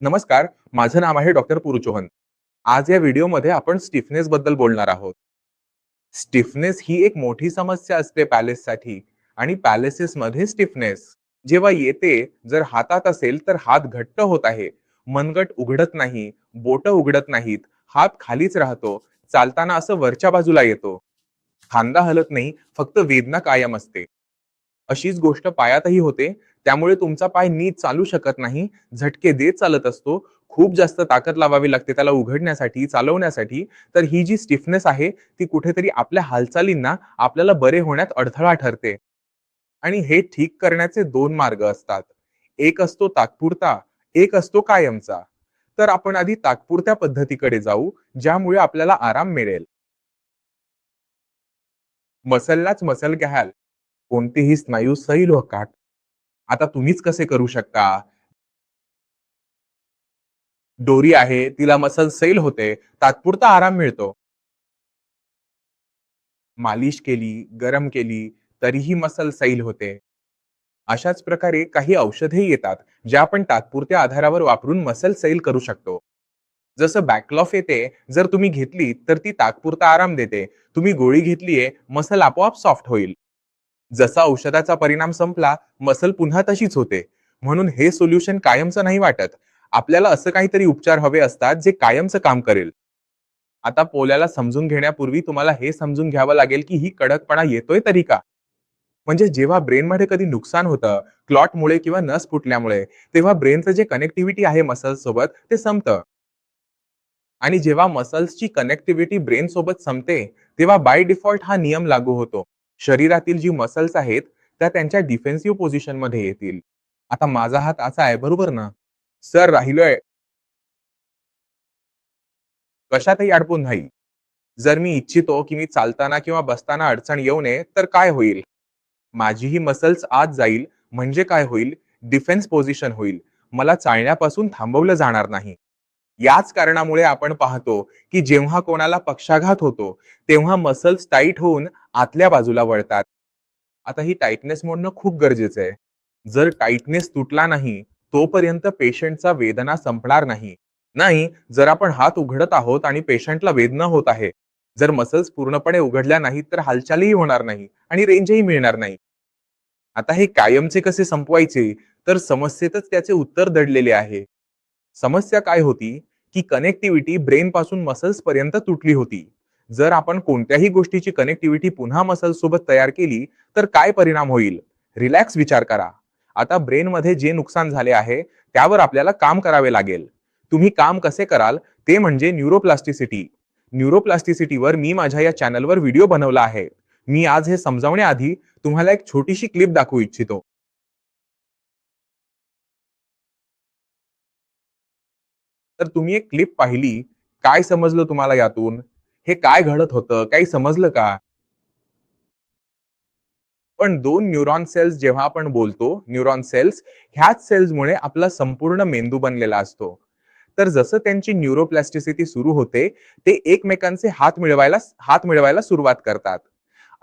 नमस्कार. माझं नाव आहे डॉक्टर पुरुचोहन. आज या व्हिडिओमध्ये आपण स्टिफनेस बद्दल बोलणार आहोत. स्टिफनेस ही एक मोठी समस्या असते पॅलेससाठी आणि पॅलेसेसमध्ये स्टिफनेस जेव्हा येते, जर हातात असेल तर हात घट्ट होत आहे, मनगट उघडत नाही, बोटं उघडत नाहीत, हात खालीच राहतो, चालताना असं वरच्या बाजूला येतो, खांदा हलत नाही, फक्त वेदना कायम असते. अशीच गोष्ट पायातही होते. त्यामुळे तुमचा पाय नीट चालू शकत नाही, झटके देत चालत असतो. खूप जास्त ताकद लावावी लागते त्याला उघडण्यासाठी, चालवण्यासाठी. तर ही जी स्टिफनेस आहे, ती कुठेतरी आपल्या हालचालींना आपल्याला बरे होण्यात अडथळा ठरते. आणि हे ठीक करण्याचे 2 मार्ग असतात. एक असतो तात्पुरता, एक असतो कायमचा. तर आपण आधी तात्पुरत्या पद्धतीकडे जाऊ, ज्यामुळे आपल्याला आराम मिळेल. मसललाच मसल घ्याल, कोणतेही स्नायू सैल व्हाल. आता तुम्हीच कसे करू शकता? दोरी आहे, तिला मसल सैल होते, तात्पुरता आराम मिळतो. मालिश केली, गरम केली, तरीही मसल सैल होते. अशाच प्रकारे काही औषधेही येतात, ज्या आपण तात्पुरत्या आधारावर वापरून मसल सैल करू शकतो. जसं बॅकलॉफ येते, जर तुम्ही घेतली तर ती तात्पुरता आराम देते. तुम्ही गोळी घेतलीये, मसल आपोआप सॉफ्ट होईल. जसा औषधाचा परिणाम संपला, मसल पुन्हा तशीच होते. म्हणून हे सोल्युशन कायमचं नाही वाटत. आपल्याला असं काहीतरी उपचार हवे असतात, जे कायमचं काम करेल. आता पोल्याला समजून घेण्यापूर्वी तुम्हाला हे समजून घ्यावं लागेल, की ही कडकपणा येतोय तरी का? म्हणजे जेव्हा ब्रेनमध्ये कधी नुकसान होतं, क्लॉटमुळे किंवा नस फुटल्यामुळे, तेव्हा ब्रेनचं जे कनेक्टिव्हिटी आहे मसल्स सोबत ते संपतं. आणि जेव्हा मसल्सची कनेक्टिव्हिटी ब्रेन सोबत संपते, तेव्हा बाय डिफॉल्ट हा नियम लागू होतो. शरीरातील जी मसल्स आहेत, त्या त्यांच्या डिफेन्सिव्ह पोझिशन मध्ये येतील. आता माझा हात असा आहे, बरोबर ना? सर राहिलोय, कशातही अडकून नाही. जर मी इच्छितो, की मी चालताना किंवा बसताना अडचण येऊ नये, तर काय होईल? माझीही मसल्स आत जाईल, म्हणजे काय होईल? डिफेन्स पोझिशन होईल. मला चालण्यापासून थांबवलं जाणार नाही. याच कारणामुळे आपण पाहतो, की जेव्हा कोणाला पक्षाघात होतो, तेव्हा मसल्स टाईट होऊन आतल्या बाजूला वळतात. आता ही टाईटनेस मोडणं खूप गरजेचं आहे. जर टाईटनेस तुटला नाही, तोपर्यंत पेशंटचा वेदना संपणार नाही. नाही, जर आपण हात उघडत आहोत आणि पेशंटला वेदना होत आहे, जर मसल्स पूर्णपणे उघडल्या नाहीत, तर हालचालही होणार नाही आणि रेंजही मिळणार नाही. आता हे कायमचे कसे संपवायचे? तर समस्येतच त्याचे उत्तर दडलेले आहे. समस्या काय होती, की कनेक्टिव्हिटी ब्रेन पासून मसल्स पर्यंत तुटली होती. जर आपण कोणत्याही गोष्टीची कनेक्टिव्हिटी पुन्हा मसल्स सोबत तयार केली, तर काय परिणाम होईल? रिलॅक्स विचार करा. आता ब्रेनमध्ये जे नुकसान झाले आहे, त्यावर आपल्याला काम करावे लागेल. तुम्ही काम कसे कराल? ते म्हणजे न्यूरोप्लास्टिसिटी. न्यूरोप्लास्टिसिटीवर मी माझ्या या चॅनलवर व्हिडिओ बनवला आहे. मी आज हे समजावण्याआधी तुम्हाला एक छोटीशी क्लिप दाखवू इच्छितो. तर तुम्ही एक क्लिप पाहिली, काय समजलं तुम्हाला यातून? हे काय घडत होतं? काही समजलं का? पण 2 न्यूरॉन सेल्स जेव्हा आपण बोलतो, न्यूरॉन सेल्स, ह्याच सेल्समुळे आपला संपूर्ण मेंदू बनलेला असतो. तर जसं त्यांची न्यूरोप्लास्टिसिटी सुरू होते, ते एकमेकांचे हात मिळवायला सुरुवात करतात.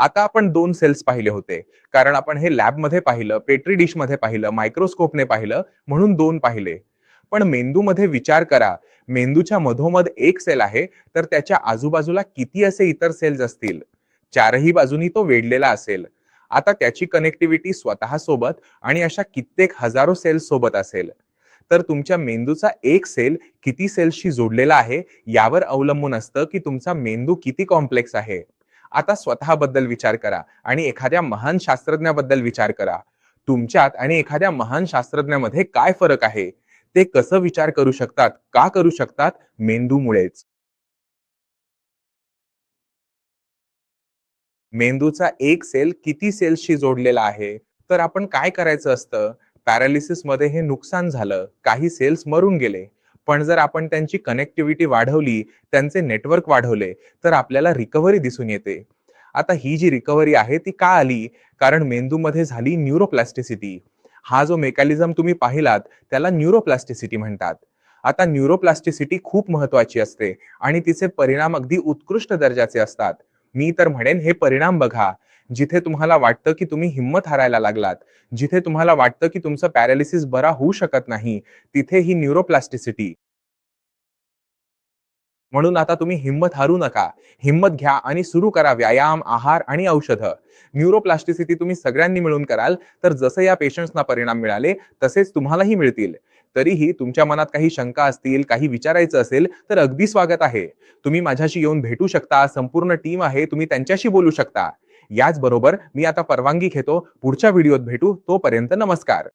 आता आपण 2 सेल्स पाहिले होते. कारण आपण हे लॅबमध्ये पाहिलं, पेट्री डिशमध्ये पाहिलं, मायक्रोस्कोपने पाहिलं, म्हणून 2 पाहिले. पण मेंदूमध्ये विचार करा, मेंदूच्या मधोमध एक सेल आहे, तर त्याच्या आजूबाजूला किती असे इतर सेल्स असतील? चारही बाजूनी तो वेढलेला असेल. आता त्याची कनेक्टिव्हिटी स्वतः सोबत आणि अशा कित्येक हजारो सेल्स सोबत असेल. तर तुमच्या मेंदूचा एक सेल किती सेल्सशी जोडलेला आहे, यावर अवलंबून असतं, की तुमचा मेंदू किती कॉम्प्लेक्स आहे. आता स्वतःबद्दल विचार करा आणि एखाद्या महान शास्त्रज्ञाबद्दल विचार करा. तुमच्यात आणि एखाद्या महान शास्त्रज्ञामध्ये काय फरक आहे? ते कसं विचार करू शकतात? का करू शकतात? मेंदूमुळेच. मेंदूचा एक सेल किती सेल्सशी जोडलेला आहे? तर आपण काय करायचं असतं? पॅरालिसिसमध्ये हे नुकसान झालं, काही सेल्स मरून गेले. पण जर आपण त्यांची कनेक्टिव्हिटी वाढवली, त्यांचे नेटवर्क वाढवले, तर आपल्याला रिकव्हरी दिसून येते. आता ही जी रिकव्हरी आहे ती का आली? कारण मेंदूमध्ये झाली न्यूरोप्लास्टिसिटी. हा जो मेकॅनिझम तुम्ही पाहिलात, त्याला न्यूरोप्लास्टिसिटी म्हणतात. आता न्यूरोप्लास्टिसिटी खूप महत्वाची असते आणि तिचे परिणाम अगदी उत्कृष्ट दर्जाचे असतात. मी तर म्हणेन हे परिणाम बघा. जिथे तुम्हाला वाटतं की तुम्ही हिंमत हारायला लागलात, जिथे तुम्हाला वाटतं की तुमचं पॅरालिसिस बरा होऊ शकत नाही, तिथे ही न्यूरोप्लास्टिसिटी. म्हणून आता तुम्ही हिंमत हारू नका. हिंमत घ्या आणि सुरू करा व्यायाम, आहार आणि औषधं. न्यूरोप्लास्टिसिटी तुम्ही सगळ्यांनी मिळून कराल, तर जसं या पेशंट्सना परिणाम मिळाले, तसेच तुम्हालाही मिळतील. तरीही तुमच्या मनात काही शंका असतील, काही विचारायचं असेल, तर अगदी स्वागत आहे. तुम्ही माझ्याशी येऊन भेटू शकता. संपूर्ण टीम आहे. तुम्ही त्यांच्याशी बोलू शकता. याचबरोबर मी आता परवानगी घेतो. पुढच्या व्हिडिओत भेटू. तोपर्यंत नमस्कार.